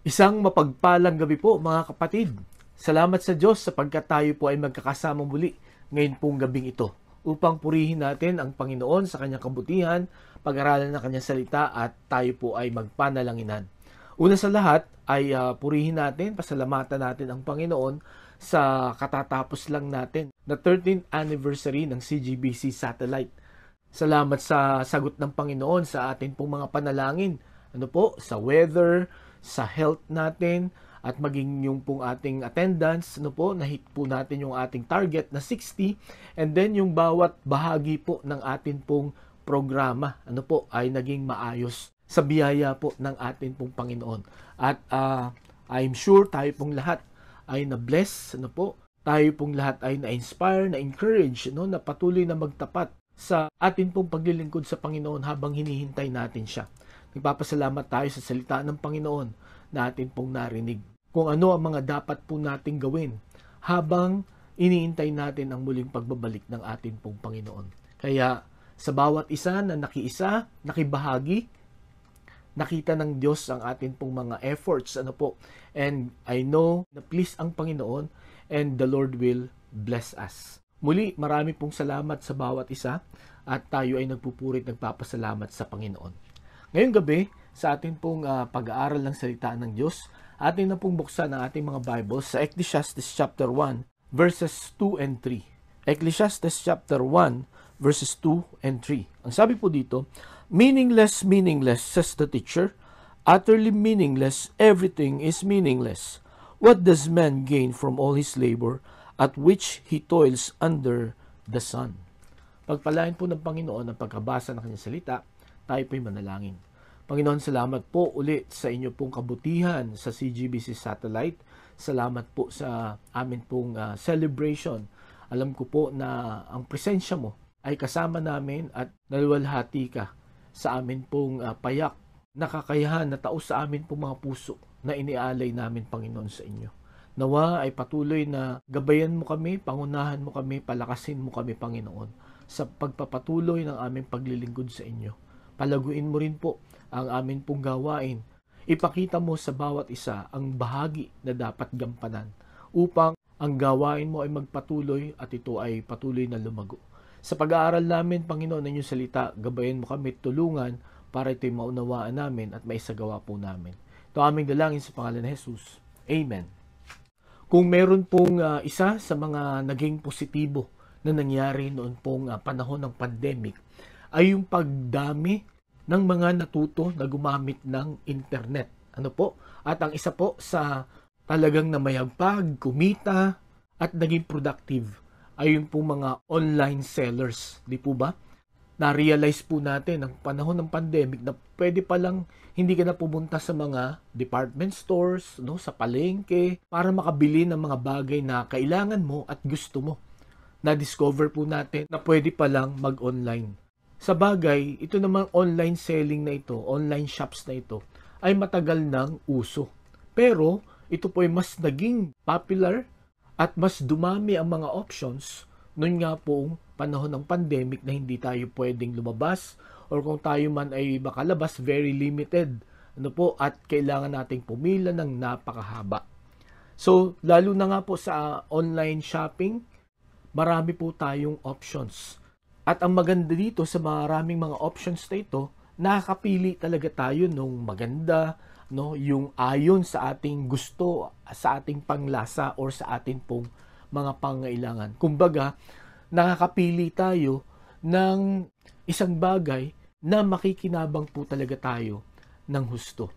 Isang mapagpalang gabi po mga kapatid. Salamat sa Diyos sapagkat tayo po ay magkakasama muli ngayon pong gabing ito upang purihin natin ang Panginoon sa kanyang kabutihan, pag-aralan ng kanyang salita at tayo po ay magpanalanginan. Una sa lahat ay purihin natin, pasalamatan natin ang Panginoon sa katatapos lang natin na 13th anniversary ng CGBC Satellite. Salamat sa sagot ng Panginoon sa atin pong mga panalangin. Sa weather, sa health natin, at maging yung pong ating attendance, na-hit po natin yung ating target na 60, and then yung bawat bahagi po ng atin pong programa, ay naging maayos sa biyaya po ng atin pong Panginoon. At I'm sure tayo pong lahat ay na-bless, tayo pong lahat ay na-inspire, na-encourage, na patuloy na magtapat sa atin pong paglilingkod sa Panginoon habang hinihintay natin siya. Nagpapasalamat tayo sa salita ng Panginoon na atin pong narinig. Kung ano ang mga dapat po nating gawin habang iniintay natin ang muling pagbabalik ng atin pong Panginoon. Kaya sa bawat isa na nakiisa, nakibahagi, nakita ng Diyos ang atin pong mga efforts. And I know na please ang Panginoon and the Lord will bless us. Muli, marami pong salamat sa bawat isa at tayo ay nagpupurit, nagpapasalamat sa Panginoon. Ngayong gabi, sa ating pong pag-aaral ng salita ng Diyos, atin na pong buksan ang ating mga Bibles sa Ecclesiastes chapter 1, verses 2 and 3. Ecclesiastes chapter 1, verses 2 and 3. Ang sabi po dito, "Meaningless, meaningless, says the teacher. Utterly meaningless, everything is meaningless. What does man gain from all his labor, at which he toils under the sun?" Pagpalain po ng Panginoon ang pagkabasa ng kanyang salita, tayo po'y manalangin. Panginoon, salamat po ulit sa inyo pong kabutihan sa CGBC Satellite. Salamat po sa amin pong celebration. Alam ko po na ang presensya mo ay kasama namin at naluwalhati ka sa amin pong payak, nakakayahan na taos sa amin pong mga puso na inialay namin, Panginoon, sa inyo. Nawa ay patuloy na gabayan mo kami, pangunahan mo kami, palakasin mo kami, Panginoon, sa pagpapatuloy ng aming paglilingkod sa inyo. Palaguin mo rin po ang amin pong gawain. Ipakita mo sa bawat isa ang bahagi na dapat gampanan upang ang gawain mo ay magpatuloy at ito ay patuloy na lumago. Sa pag-aaral namin, Panginoon, ng iyong salita, gabayan mo kami, tulungan para ito'y maunawaan namin at maisagawa po namin. Ito aming dalangin sa pangalan ni Jesus. Amen. Kung meron pong isa sa mga naging positibo na nangyari noon pong panahon ng pandemic, ay yung pagdami ng mga natuto na gumamit ng internet. At ang isa po sa talagang namayagpag, kumita, at naging productive ay yung po mga online sellers. Di po ba? Na-realize po natin ng panahon ng pandemic na pwede palang hindi ka na pumunta sa mga department stores, sa palengke, para makabili ng mga bagay na kailangan mo at gusto mo. Na-discover po natin na pwede palang mag-online. Sa bagay, ito namang online selling na ito, online shops na ito, ay matagal nang uso. Pero, ito po ay mas naging popular at mas dumami ang mga options noon nga poong panahon ng pandemic na hindi tayo pwedeng lumabas or kung tayo man ay makalabas, very limited. At kailangan nating pumila ng napakahaba. So, lalo na nga po sa online shopping, marami po tayong options. At ang maganda dito sa maraming mga options na ito, nakakapili talaga tayo nung maganda, yung ayon sa ating gusto, sa ating panglasa or sa ating pong mga pangailangan. Kumbaga, nakakapili tayo ng isang bagay na makikinabang po talaga tayo ng husto.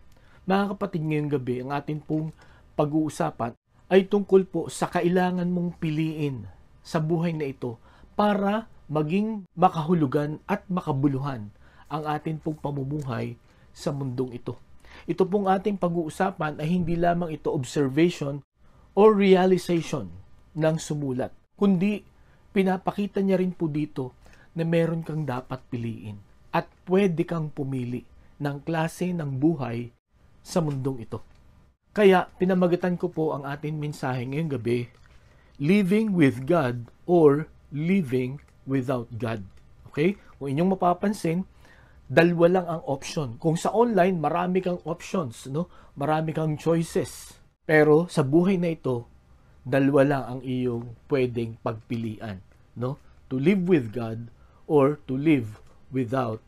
Mga kapatid, ngayong gabi, ang ating pong pag-uusapan ay tungkol po sa kailangan mong piliin sa buhay na ito para maging makahulugan at makabuluhan ang atin pong pamumuhay sa mundong ito. Ito pong ating pag-uusapan ay hindi lamang ito observation or realization ng sumulat, kundi pinapakita niya rin po dito na meron kang dapat piliin at pwede kang pumili ng klase ng buhay sa mundong ito. Kaya pinamagatan ko po ang ating mensahe ngayong gabi, Living with God or Living without God. Okay? Kung inyong mapapansin, dalawa lang ang option. Kung sa online, marami kang options, no? Marami kang choices. Pero sa buhay na ito, dalawa lang ang iyong pwedeng pagpilian, no? To live with God or to live without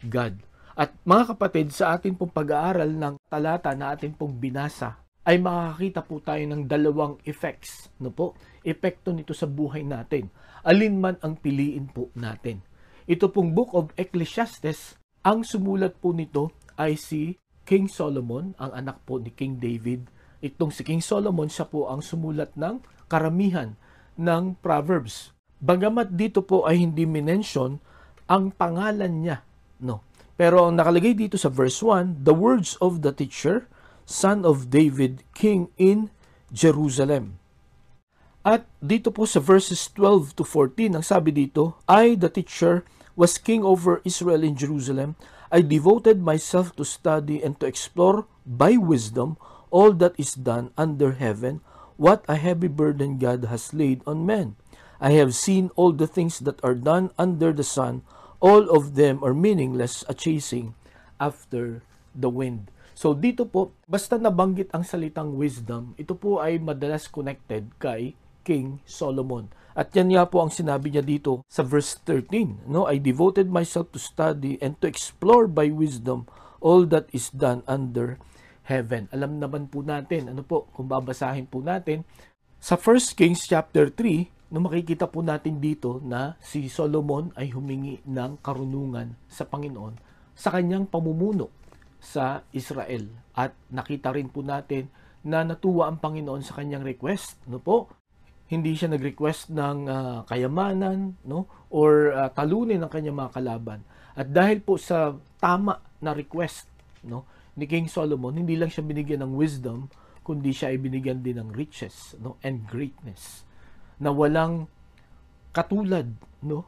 God. At mga kapatid, sa atin pong pag-aaral ng talata na atin pong binasa, ay makakita po tayo ng dalawang effects, no po? Epekto nito sa buhay natin. Alin man ang piliin po natin. Ito pong Book of Ecclesiastes, ang sumulat po nito ay si King Solomon, ang anak po ni King David. Itong si King Solomon, siya po ang sumulat ng karamihan ng Proverbs. Bagamat dito po ay hindi minention ang pangalan niya, no? Pero ang nakalagay dito sa verse 1, the words of the teacher, son of David, king in Jerusalem. At dito po sa verses 12 to 14, ang sabi dito, I, the teacher, was king over Israel in Jerusalem. I devoted myself to study and to explore by wisdom all that is done under heaven, what a heavy burden God has laid on men. I have seen all the things that are done under the sun, all of them are meaningless, a chasing after the wind. So dito po, basta nabanggit ang salitang wisdom, ito po ay madalas connected kay King Solomon. At yan nga po ang sinabi niya dito sa verse 13. No? I devoted myself to study and to explore by wisdom all that is done under heaven. Alam naman po natin, ano po, kung babasahin po natin, sa 1 Kings chapter 3, no, makikita po natin dito na si Solomon ay humingi ng karunungan sa Panginoon sa kanyang pamumuno sa Israel. At nakita rin po natin na natuwa ang Panginoon sa kanyang request. No po? Hindi siya nag-request ng kayamanan, no? Or talunin ang kanyang mga kalaban. At dahil po sa tama na request, no, ni King Solomon, hindi lang siya binigyan ng wisdom, kundi siya ay binigyan din ng riches, no, and greatness na walang katulad, no,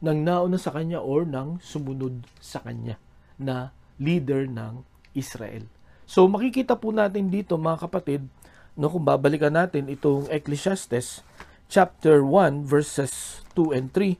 ng nauna sa kanya or ng sumunod sa kanya na leader ng Israel. So makikita po natin dito, mga kapatid, no, kung babalikan natin itong Ecclesiastes chapter 1 verses 2 and 3,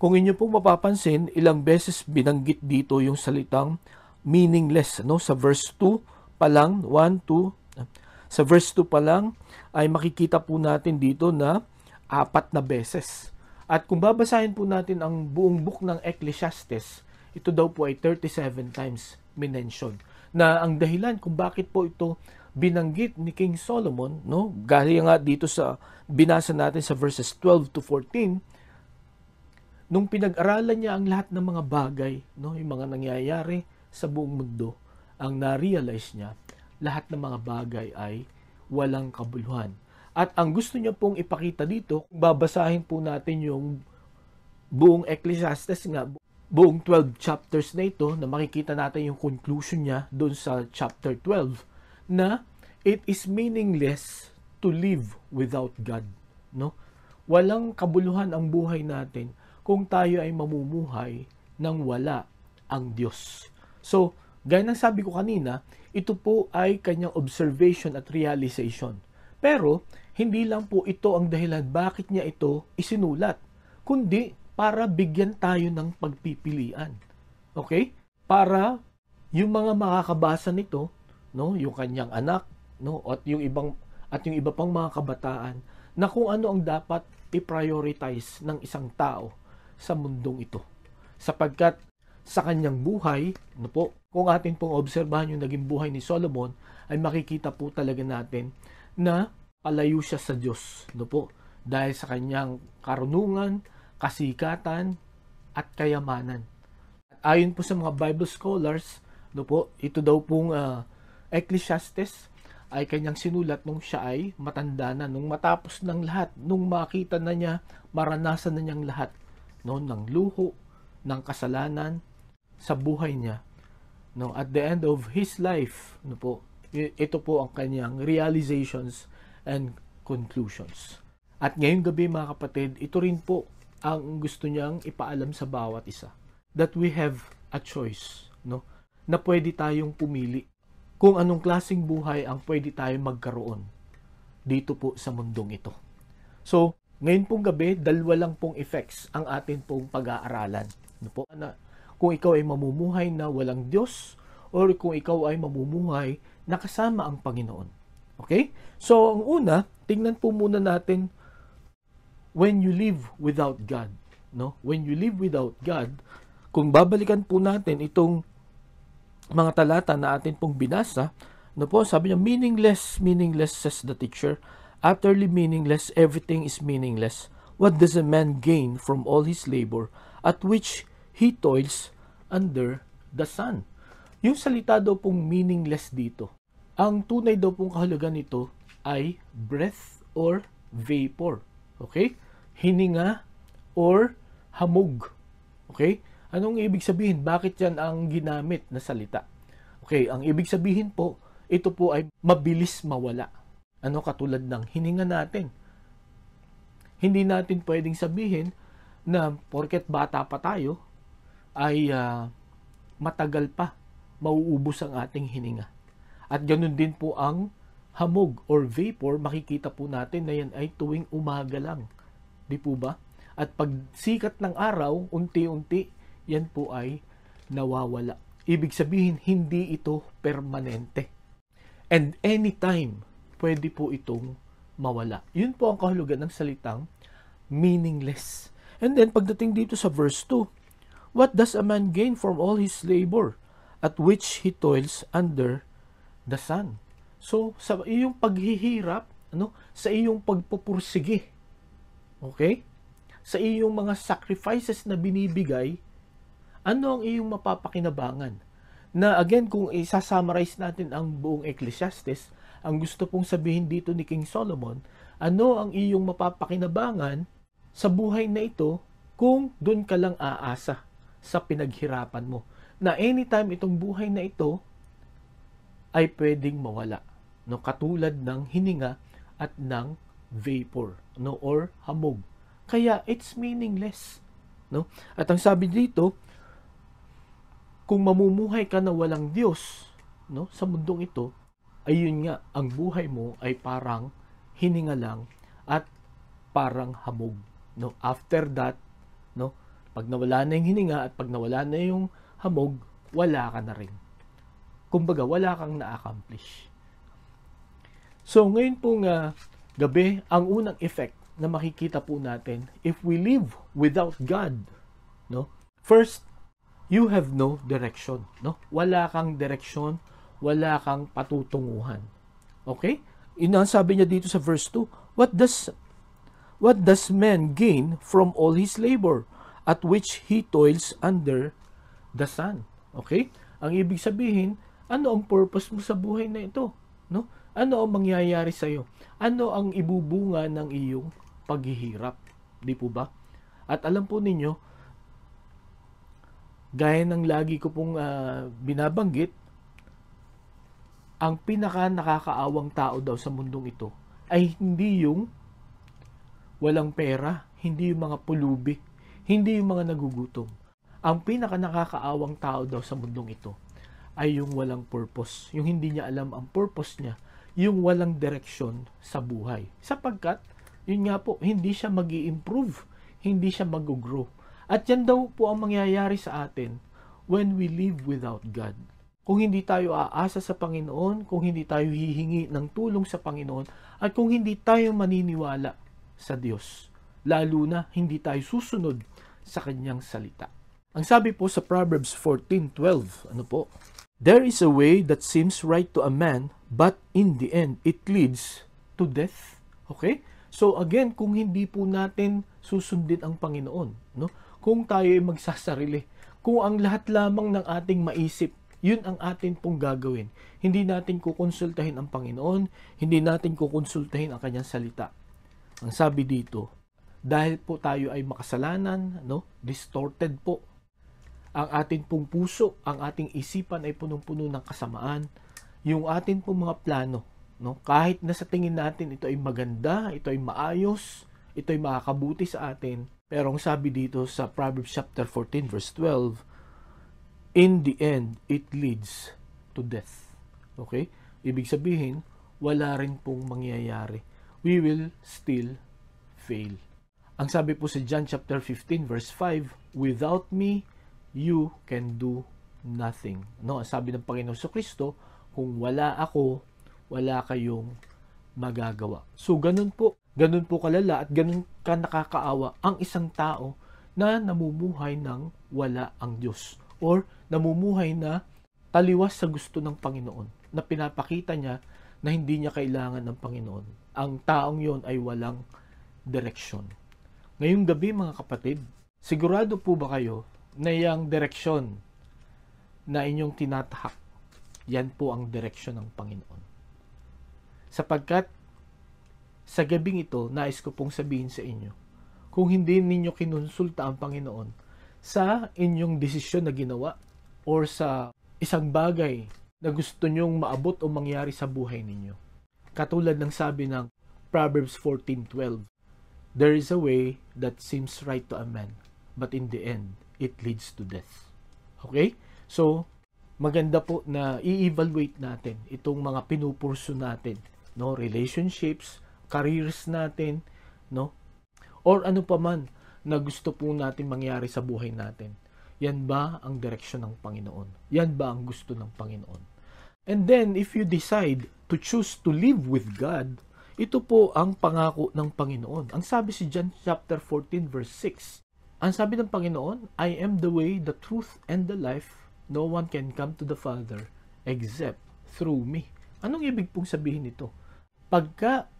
kung inyo pong mapapansin, ilang beses binanggit dito yung salitang meaningless, no? Sa verse 2 pa lang, 1, 2, sa verse 2 pa lang ay makikita po natin dito na 4 na beses. At kung babasahin po natin ang buong book ng Ecclesiastes, ito daw po ay 37 times minention. Na ang dahilan kung bakit po ito binanggit ni King Solomon, no? Gaya nga dito sa binasa natin sa verses 12 to 14, nung pinag-aralan niya ang lahat ng mga bagay, no, yung mga nangyayari sa buong mundo, ang na-realize niya, lahat ng mga bagay ay walang kabuluhan. At ang gusto niya pong ipakita dito, babasahin po natin yung buong Ecclesiastes nga, buong 12 chapters na ito, na makikita natin yung conclusion niya doon sa chapter 12, na it is meaningless to live without God, no? Walang kabuluhan ang buhay natin kung tayo ay mamumuhay nang wala ang Diyos. So, gaya ng sabi ko kanina, ito po ay kanyang observation at realization. Pero, hindi lang po ito ang dahilan bakit niya ito isinulat, kundi para bigyan tayo ng pagpipilian. Okay? Para yung mga makakabasa nito, no, yung kanyang anak, no, at yung iba pang mga kabataan, na kung ano ang dapat i-prioritize ng isang tao sa mundong ito. Sapagkat sa kanyang buhay, no po, kung atin pong obserbahan yung naging buhay ni Solomon, ay makikita po talaga natin na palayo siya sa Diyos, no po, dahil sa kanyang karunungan, kasikatan, at kayamanan. At ayon po sa mga Bible scholars, no po, ito daw pong Ecclesiastes ay kanyang sinulat nung siya ay matanda na, nung matapos ng lahat, nung makita na niya, maranasan na niyang lahat, no, ng luho, ng kasalanan sa buhay niya. No, at the end of his life, no po, ito po ang kanyang realizations and conclusions. At ngayong gabi, mga kapatid, ito rin po ang gusto niyang ipaalam sa bawat isa. That we have a choice, no? Na pwede tayong pumili kung anong klaseng buhay ang pwede tayong magkaroon dito po sa mundong ito. So, ngayon pong gabi, dalawa lang pong effects ang atin pong pag-aaralan. No po? kung ikaw ay mamumuhay na walang Diyos or kung ikaw ay mamumuhay na kasama ang Panginoon. Okay? So, ang una, tingnan po muna natin when you live without God. No? When you live without God, kung babalikan po natin itong mga talata na atin pong binasa, no po, sabi niya, meaningless, meaningless, says the teacher. Utterly meaningless, everything is meaningless. What does a man gain from all his labor at which he toils under the sun? Yung salita daw pong meaningless dito, ang tunay daw pong kahulugan nito ay breath or vapor. Okay? Hininga or hamog. Okay? Anong ibig sabihin? Bakit yan ang ginamit na salita? Okay, ang ibig sabihin po, ito po ay mabilis mawala. Ano katulad ng hininga natin? Hindi natin pwedeng sabihin na porket bata pa tayo, ay matagal pa mauubos ang ating hininga. At ganoon din po ang hamog or vapor, makikita po natin na yan ay tuwing umaga lang. Di po ba? At pag sikat ng araw, unti-unti, yan po ay nawawala. Ibig sabihin, hindi ito permanente. And anytime, pwede po itong mawala. Yun po ang kahulugan ng salitang meaningless. And then, pagdating dito sa verse 2, what does a man gain from all his labor at which he toils under the sun? So, sa iyong paghihirap, sa iyong pagpupursige, okay? Sa iyong mga sacrifices na binibigay, ano ang iyong mapapakinabangan? Na again, kung isa-summarize natin ang buong Ecclesiastes, ang gusto pong sabihin dito ni King Solomon, ano ang iyong mapapakinabangan sa buhay na ito kung doon ka lang aasa sa pinaghirapan mo? Na anytime itong buhay na ito ay pwedeng mawala. No, katulad ng hininga at ng vapor, no, or hamog. Kaya it's meaningless. No? At ang sabi dito, kung mamumuhay ka na walang Diyos, no, sa mundong ito, ayun nga, ang buhay mo ay parang hininga lang at parang hamog. No? After that, no, pag nawala na yung hininga at pag nawala na yung hamog, wala ka na rin. Kumbaga, wala kang na-accomplish. So, ngayon pong gabi, ang unang effect na makikita po natin, if we live without God, no, first, you have no direction, no? Wala kang direksyon, wala kang patutunguhan. Okay? Ang sabi niya dito sa verse 2, what does man gain from all his labor at which he toils under the sun? Okay? Ang ibig sabihin, ano ang purpose mo sa buhay na ito, no? Ano ang mangyayari sa iyo? Ano ang ibubunga ng iyong paghihirap? Di po ba? At alam po ninyo, gaya ng lagi ko pong binabanggit, ang pinaka nakakaawang tao daw sa mundong ito ay hindi yung walang pera, hindi yung mga pulubi, hindi yung mga nagugutom. Ang pinaka nakakaawang tao daw sa mundong ito ay yung walang purpose, yung hindi niya alam ang purpose niya, yung walang direksyon sa buhay. Sapagkat, yun nga po, hindi siya mag-i-improve, hindi siya mag-grow. At yan daw po ang mangyayari sa atin when we live without God. Kung hindi tayo aasa sa Panginoon, kung hindi tayo hihingi ng tulong sa Panginoon, at kung hindi tayo maniniwala sa Diyos, lalo na hindi tayo susunod sa Kanyang salita. Ang sabi po sa Proverbs 14:12, ano po? There is a way that seems right to a man, but in the end, it leads to death. Okay? So again, kung hindi po natin susundin ang Panginoon, no? Kung tayo ay magsasarili, kung ang lahat lamang ng ating maisip, yun ang atin pong gagawin. Hindi natin kukonsultahin ang Panginoon, hindi natin kukonsultahin ang Kanyang salita. Ang sabi dito, dahil po tayo ay makasalanan, no? Distorted po ang atin pong puso, ang ating isipan ay punong-puno ng kasamaan, yung atin pong mga plano, no? Kahit na sa tingin natin ito ay maganda, ito ay maayos, ito ay makakabuti sa atin, pero ang sabi dito sa Proverbs chapter 14 verse 12, in the end, it leads to death. Okay? Ibig sabihin, wala rin pong mangyayari. We will still fail. Ang sabi po sa John chapter 15 verse 5, without me, you can do nothing. No, ang sabi ng Panginoon Kristo, kung wala ako, wala kayong magagawa. So, ganun po kalala at ganun ka nakakaawa ang isang tao na namumuhay ng wala ang Diyos or namumuhay na taliwas sa gusto ng Panginoon, na pinapakita niya na hindi niya kailangan ng Panginoon. Ang taong yon ay walang direksyon. Ngayong gabi mga kapatid, sigurado po ba kayo na yung direksyon na inyong tinatahak, yan po ang direksyon ng Panginoon? Sapagkat sa gabing ito, nais ko pong sabihin sa inyo, kung hindi ninyo kinonsulta ang Panginoon sa inyong desisyon na ginawa or sa isang bagay na gusto nyong maabot o mangyari sa buhay ninyo. Katulad ng sabi ng Proverbs 14:12, there is a way that seems right to a man, but in the end, it leads to death. Okay? So, maganda po na i-evaluate natin itong mga pinupurso natin, no? Relationships, careers natin, no? Or ano pa man na gusto po natin mangyari sa buhay natin. Yan ba ang direksyon ng Panginoon? Yan ba ang gusto ng Panginoon? And then, if you decide to choose to live with God, ito po ang pangako ng Panginoon. Ang sabi si John chapter 14 verse 6, ang sabi ng Panginoon, I am the way, the truth, and the life. No one can come to the Father except through me. Anong ibig pong sabihin nito? Pagka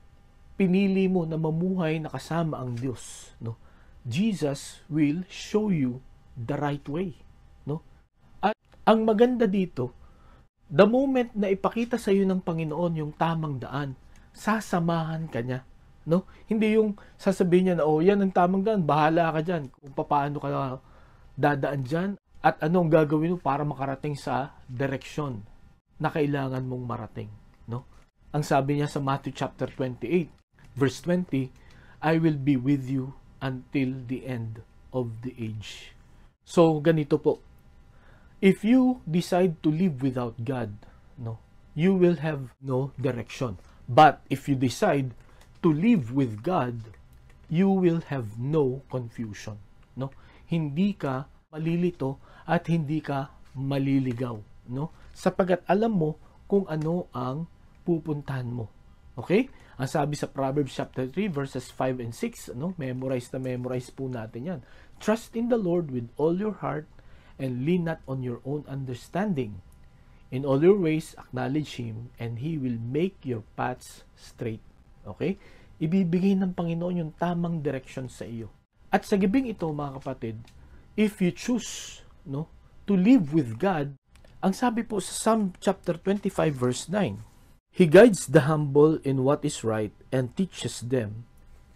pinili mo na mamuhay na kasama ang Diyos, no? Jesus will show you the right way, no? At ang maganda dito, the moment na ipakita sa iyo ng Panginoon yung tamang daan, sasamahan ka niya, no? Hindi yung sasabihin niya na, oh, yan ang tamang daan, bahala ka dyan kung paano ka dadaan dyan at anong gagawin mo para makarating sa direksyon na kailangan mong marating, no? Ang sabi niya sa Matthew chapter 28 verse 20, I will be with you until the end of the age. So, ganito po. If you decide to live without God, no, you will have no direction. But if you decide to live with God, you will have no confusion, no? Hindi ka malilito at hindi ka maliligaw, no? Sapagkat alam mo kung ano ang pupuntahan mo. Okay? Ang sabi sa Proverbs chapter 3 verses 5 and 6, no? Memorize po natin 'yan. Trust in the Lord with all your heart and lean not on your own understanding. In all your ways acknowledge Him and He will make your paths straight. Okay? Ibibigay ng Panginoon yung tamang direction sa iyo. At sa gabing ito, mga kapatid, if you choose, no, to live with God, ang sabi po sa Psalm chapter 25 verse 9, He guides the humble in what is right and teaches them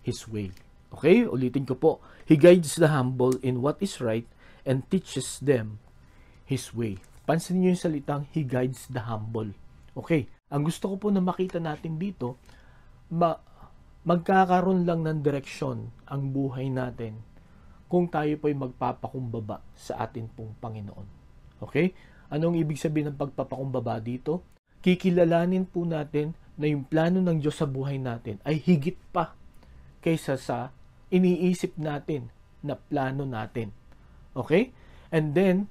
His way. Okay? Ulitin ko po. He guides the humble in what is right and teaches them His way. Pansin niyo yung salitang, He guides the humble. Okay? Ang gusto ko po na makita natin dito, magkakaroon lang ng direksyon ang buhay natin kung tayo po ay magpapakumbaba sa atin pong Panginoon. Okay? Anong ibig sabihin ng pagpapakumbaba dito? Kikilalanin po natin na yung plano ng Diyos sa buhay natin ay higit pa kaysa sa iniisip natin na plano natin. Okay? And then,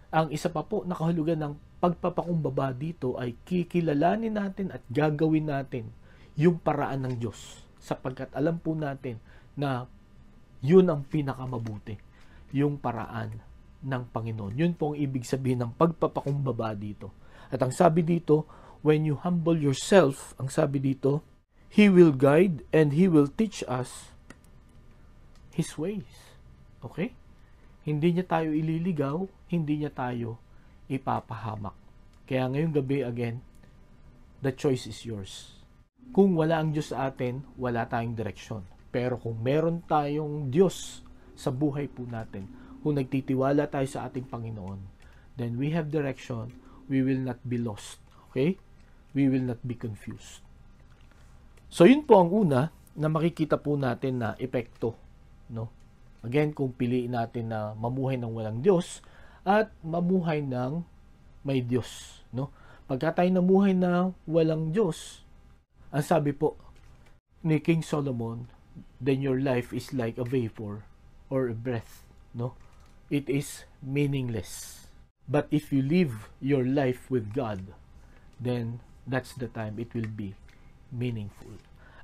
ang isa pa po na kahulugan ng pagpapakumbaba dito ay kikilalanin natin at gagawin natin yung paraan ng Diyos. Sapagkat alam po natin na yun ang pinakamabuti, yung paraan ng Panginoon. Yun po ang ibig sabihin ng pagpapakumbaba dito. At ang sabi dito, when you humble yourself, ang sabi dito, He will guide and He will teach us His ways. Okay? Hindi niya tayo ililigaw, hindi niya tayo ipapahamak. Kaya ngayong gabi again, the choice is yours. Kung wala ang Diyos sa atin, wala tayong direksyon. Pero kung meron tayong Diyos sa buhay po natin, kung nagtitiwala tayo sa ating Panginoon, then we have direction, we will not be lost. Okay? We will not be confused. So, yun po ang una na makikita po natin na epekto, no? Again, kung piliin natin na mamuhay ng walang Diyos at mamuhay ng may Diyos, no? Pagka tayo namuhay na walang Diyos, ang sabi po ni King Solomon, then your life is like a vapor or a breath, no? it is meaningless. But if you live your life with God, then that's the time it will be meaningful.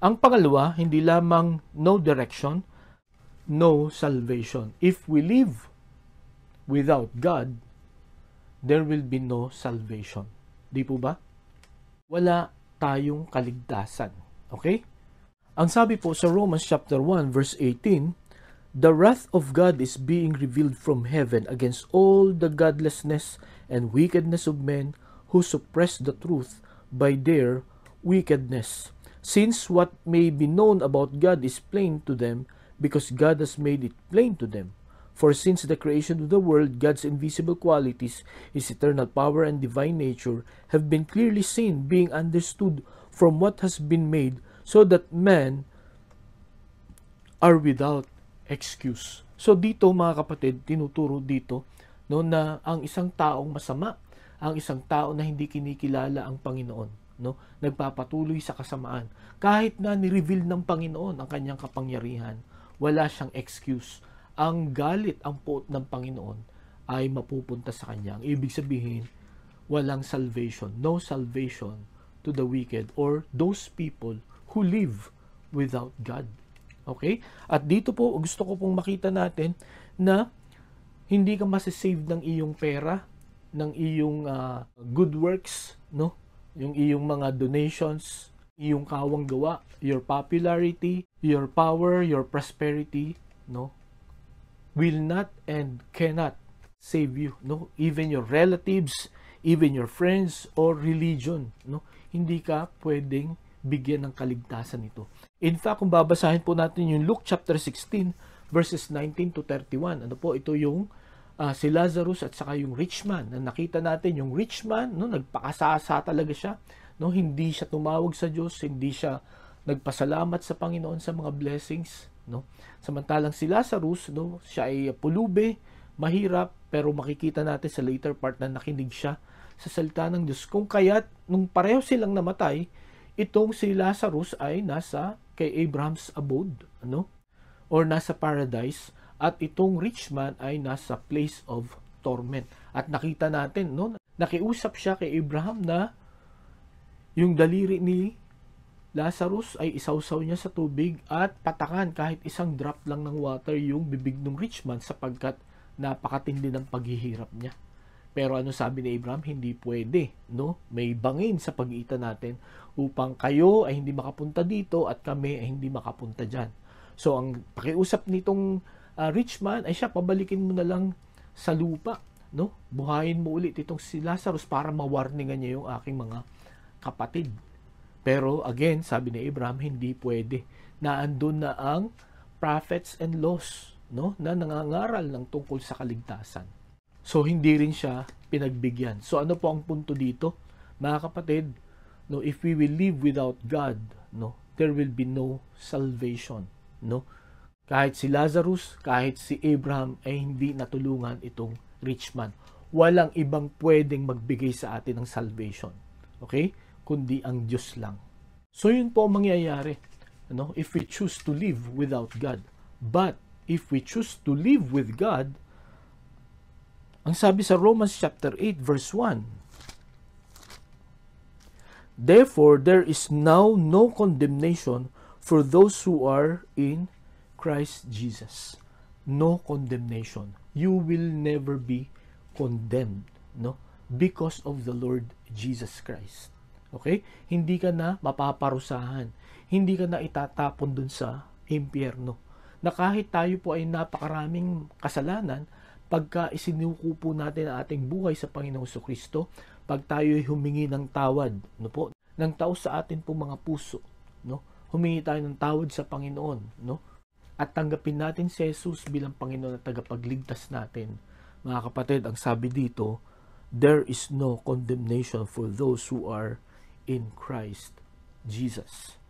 Ang pangalawa, hindi lamang no direction, no salvation. If we live without God, there will be no salvation. Di po ba? Wala tayong kaligtasan. Okay? Ang sabi po sa Romans chapter 1 verse 18, the wrath of God is being revealed from heaven against all the godlessness and wickedness of men who suppress the truth by their wickedness. Since what may be known about God is plain to them, because God has made it plain to them. For since the creation of the world, God's invisible qualities, His eternal power and divine nature, have been clearly seen, being understood from what has been made, so that men are without excuse. So dito mga kapatid, tinuturo dito no, na ang isang taong masama, ang isang tao na hindi kinikilala ang Panginoon, no, nagpapatuloy sa kasamaan, kahit na ni-reveal ng Panginoon ang kanyang kapangyarihan, wala siyang excuse. Ang galit, ang puot ng Panginoon ay mapupunta sa kanya. Ang ibig sabihin, walang salvation, no salvation to the wicked or those people who live without God. Okay? At dito po, gusto ko pong makita natin na hindi ka masasave ng iyong pera, ng iyong good works, no? Yung iyong mga donations, iyong kawang gawa, your popularity, your power, your prosperity, no? Will not and cannot save you, no? Even your relatives, even your friends or religion, no? Hindi ka pwedeng bigyan ng kaligtasan ito. In fact, kung babasahin po natin yung Luke chapter 16 verses 19 to 31, ano po, ito yung si Lazarus at saka yung rich man. Na nakita natin yung rich man, no, nagpakasasa talaga siya, no? Hindi siya tumawag sa Diyos, hindi siya nagpasalamat sa Panginoon sa mga blessings, no? Samantalang si Lazarus, no, siya ay pulube, mahirap, pero makikita natin sa later part na nakinig siya sa salita ng Diyos. Kung kaya't nung pareho silang namatay, itong si Lazarus ay nasa kay Abraham's abode, ano? Or nasa paradise, at itong rich man ay nasa place of torment. At nakita natin, no, nakiusap siya kay Abraham na yung daliri ni Lazarus ay isawsaw niya sa tubig at patakan kahit isang drop lang ng water yung bibig ng rich man sapagkat napakatindi ng paghihirap niya. Pero ano sabi ni Abraham? Hindi pwede, no? May bangin sa pagitan natin upang kayo ay hindi makapunta dito at kami ay hindi makapunta dyan. So ang pakiusap nitong rich man ay siya, pabalikin mo na lang sa lupa, no? Buhayin mo ulit itong si Lazarus para mawarningan niya yung aking mga kapatid. Pero again, sabi ni Abraham, hindi pwede. Naandun na ang prophets and laws, no, na nangangaral ng tungkol sa kaligtasan. So hindi rin siya pinagbigyan. So ano po ang punto dito? Mga kapatid, no, if we will live without God, no, there will be no salvation, no? Kahit si Lazarus, kahit si Abraham ay hindi natulungan itong rich man. Walang ibang pwedeng magbigay sa atin ng salvation. Okay? Kundi ang Diyos lang. So yun po ang mangyayari, ano? If we choose to live without God. But if we choose to live with God, ang sabi sa Romans chapter 8 verse 1, therefore there is now no condemnation for those who are in Christ Jesus. No condemnation. You will never be condemned, no? Because of the Lord Jesus Christ. Okay? Hindi ka na mapaparusahan. Hindi ka na itatapon dun sa impyerno. Na kahit tayo po ay napakaraming kasalanan, pagka isinuko po natin ang ating buhay sa Panginoong Kristo, pag tayo ay humingi ng tawad, no po, ng tao sa atin po mga puso, no? Humingi tayo ng tawad sa Panginoon, no? At tanggapin natin si Jesus bilang Panginoon at tagapagligtas natin. Mga kapatid, ang sabi dito, there is no condemnation for those who are in Christ Jesus.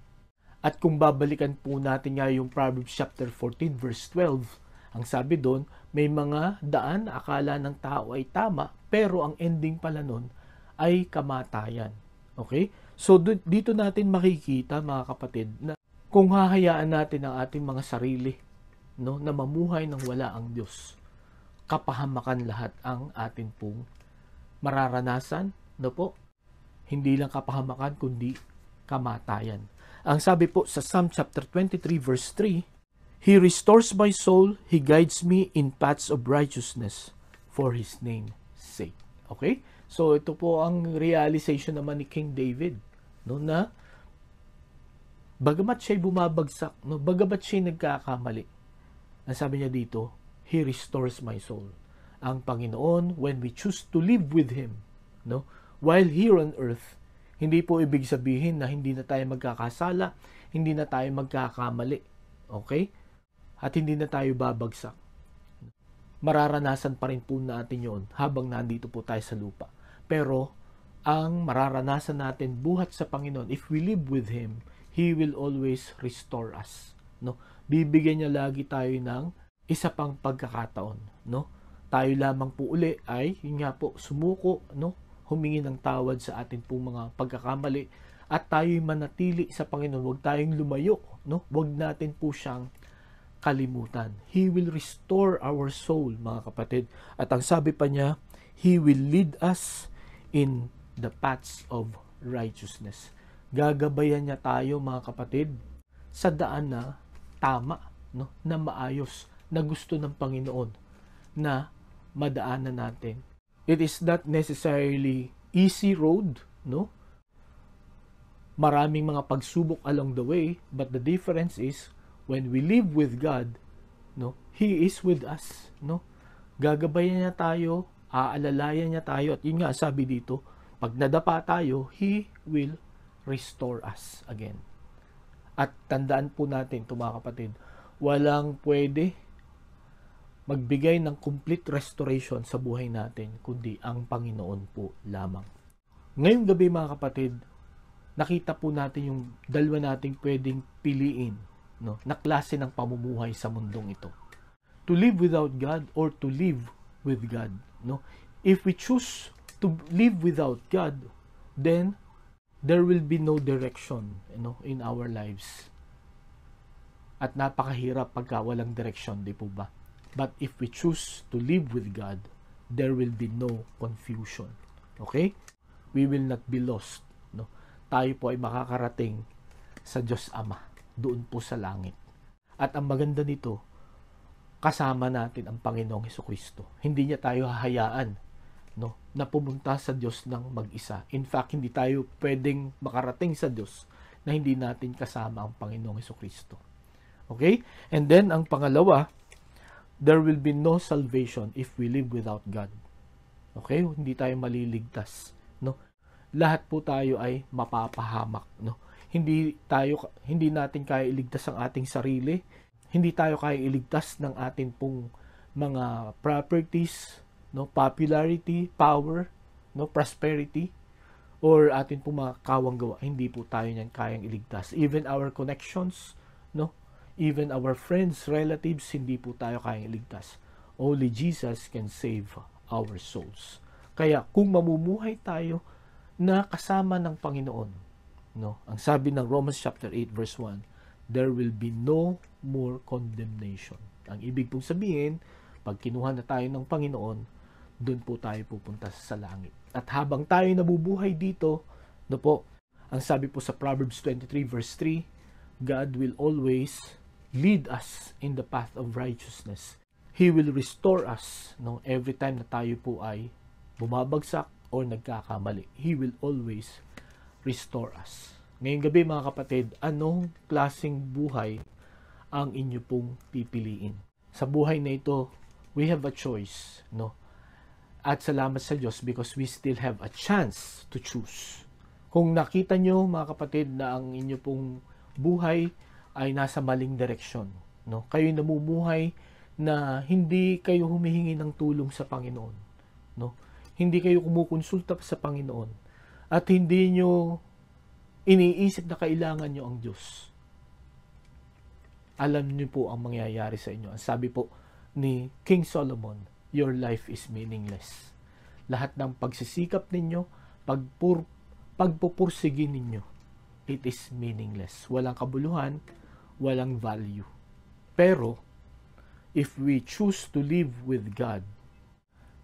At kung babalikan po natin nga yung Proverbs chapter 14 verse 12, ang sabi doon, may mga daan na akala ng tao ay tama, pero ang ending pala nun ay kamatayan. Okay? So dito natin makikita mga kapatid na kung hahayaan natin ang ating mga sarili, no, na mamuhay nang wala ang Diyos, kapahamakan lahat ang atin pong mararanasan, no po? Hindi lang kapahamakan, kundi kamatayan. Ang sabi po sa Psalm chapter 23 verse 3, He restores my soul, He guides me in paths of righteousness for His name's sake. Okay? So ito po ang realization naman ni King David, no, na bagamat siya'y bumabagsak, no, bagamat siya'y nagkakamali, ang sabi niya dito, He restores my soul. Ang Panginoon, when we choose to live with Him, no, while here on earth, hindi po ibig sabihin na hindi na tayo magkakasala, hindi na tayo magkakamali. Okay? At hindi na tayo babagsak. Mararanasan pa rin po natin yon habang nandito po tayo sa lupa. Pero, ang mararanasan natin buhat sa Panginoon, if we live with Him, He will always restore us. No? Bibigyan niya lagi tayo ng isa pang pagkakataon. No? Tayo lamang po uli ay, yun nga po, sumuko, no? Humingi ng tawad sa atin po mga pagkakamali at tayo'y manatili sa Panginoon. Huwag tayong lumayo, no? Huwag natin po siyang kalimutan. He will restore our soul, mga kapatid. At ang sabi pa niya, He will lead us in the paths of righteousness. Gagabayan niya tayo, mga kapatid, sa daan na tama, no? Na maayos, na gusto ng Panginoon na madaanan natin. It is not necessarily easy road, no? Maraming mga pagsubok along the way, but the difference is when we live with God, no, He is with us, no? Gagabayan niya tayo, aalalayan niya tayo, at yun nga sabi dito, pag nadapa tayo, He will restore us again. At tandaan po natin, mga kapatid, walang pwede magbigay ng complete restoration sa buhay natin, kundi ang Panginoon po lamang. Ngayong gabi, mga kapatid, nakita po natin yung dalawa nating pwedeng piliin, no, na klase ng pamumuhay sa mundong ito. To live without God or to live with God. No? If we choose to live without God, then there will be no direction, in our lives. At napakahirap pagka walang direction, di po ba? But if we choose to live with God, there will be no confusion. Okay? We will not be lost. No? Tayo po ay makakarating sa Diyos Ama, doon po sa langit. At ang maganda nito, kasama natin ang Panginoong Hesukristo. Hindi niya tayo hahayaan, no, na pumunta sa Diyos ng mag-isa. In fact, hindi tayo pwedeng makarating sa Diyos na hindi natin kasama ang Panginoong Hesukristo. Okay? And then, ang pangalawa, there will be no salvation if we live without God. Okay? Hindi tayo maliligtas, no? Lahat po tayo ay mapapahamak, no? Hindi natin kaya iligtas ang ating sarili. Hindi tayo kaya iligtas ng atin pong mga properties, no? Popularity, power, no? Prosperity, or atin pong mga kawang-gawa. Hindi po tayo niyan kayang iligtas. Even our connections, no? Even our friends, relatives, hindi po tayo kayang iligtas. Only Jesus can save our souls. Kaya kung mamumuhay tayo na kasama ng Panginoon, no? Ang sabi ng Romans chapter 8 verse 1, there will be no more condemnation. Ang ibig pong sabihin, pag kinuha na tayo ng Panginoon, doon po tayo pupunta sa langit. At habang tayo nabubuhay dito, no po, ang sabi po sa Proverbs 23 verse 3, God will always lead us in the path of righteousness. He will restore us, no, every time na tayo po ay bumabagsak o nagkakamali. He will always restore us. Ngayong gabi, mga kapatid, anong klaseng buhay ang inyo pong pipiliin? Sa buhay na ito, we have a choice, no? At salamat sa Diyos because we still have a chance to choose. Kung nakita nyo, mga kapatid, na ang inyo pong buhay ay nasa maling direksyon, no? Kayo namumuhay na hindi kayo humihingi ng tulong sa Panginoon, no? Hindi kayo kumukonsulta sa Panginoon at hindi nyo iniisip na kailangan nyo ang Diyos. Alam nyo po ang mangyayari sa inyo. Ang sabi po ni King Solomon, your life is meaningless. Lahat ng pagsisikap ninyo, pagpupursige ninyo, it is meaningless. Walang kabuluhan, walang value. Pero, if we choose to live with God,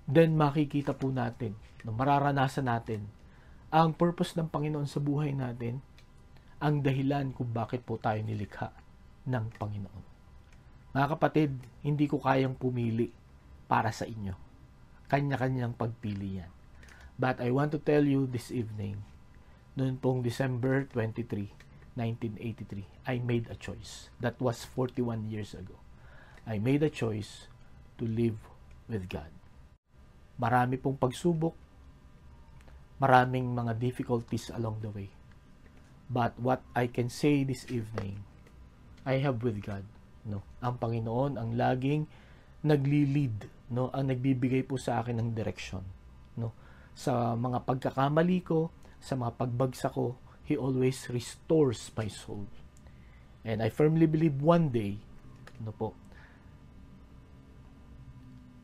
then makikita po natin, mararanasan natin ang purpose ng Panginoon sa buhay natin, ang dahilan kung bakit po tayo nilikha ng Panginoon. Mga kapatid, hindi ko kayang pumili para sa inyo. Kanya-kanyang pagpili yan. But I want to tell you this evening, noon pong December 23, 1983, I made a choice. That was 41 years ago. I made a choice to live with God. Marami pong pagsubok, maraming mga difficulties along the way. But what I can say this evening, I have with God, no? Ang Panginoon ang laging nagli-lead, no? Ang nagbibigay po sa akin ng direksyon, no? Sa mga pagkakamali ko, sa mga pagbagsak ko, He always restores my soul. And I firmly believe one day, no po,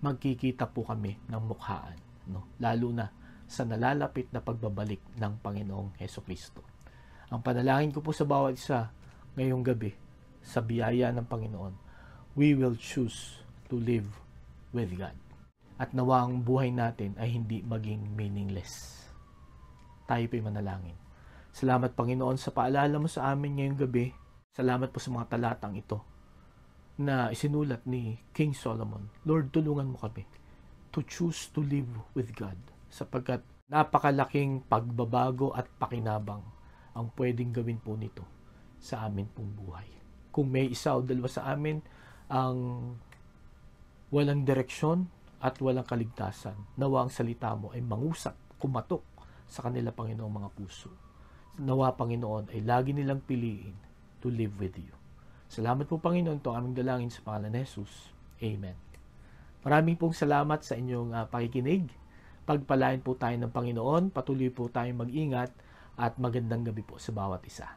magkikita po kami ng mukhaan, no? Lalo na sa nalalapit na pagbabalik ng Panginoong Hesukristo. Ang panalangin ko po sa bawat isa ngayong gabi, sa biyaya ng Panginoon, we will choose to live with God. At nawa ang buhay natin ay hindi maging meaningless. Tayo po'y manalangin. Salamat Panginoon sa paalala mo sa amin ngayong gabi. Salamat po sa mga talatang ito na isinulat ni King Solomon. Lord, tulungan mo kami to choose to live with God, sapagkat napakalaking pagbabago at pakinabang ang pwedeng gawin po nito sa amin pong buhay. Kung may isa o dalawa sa amin ang walang direksyon at walang kaligtasan, nawa ang salita mo ay mangusap, kumatok sa kanila, Panginoong, mga puso. Nawa, Panginoon, ay lagi nilang piliin to live with you. Salamat po, Panginoon, ito aming dalangin sa pangalan ni Jesus. Amen. Maraming pong salamat sa inyong pakikinig. Pagpalain po tayo ng Panginoon, patuloy po tayong mag-ingat at magandang gabi po sa bawat isa.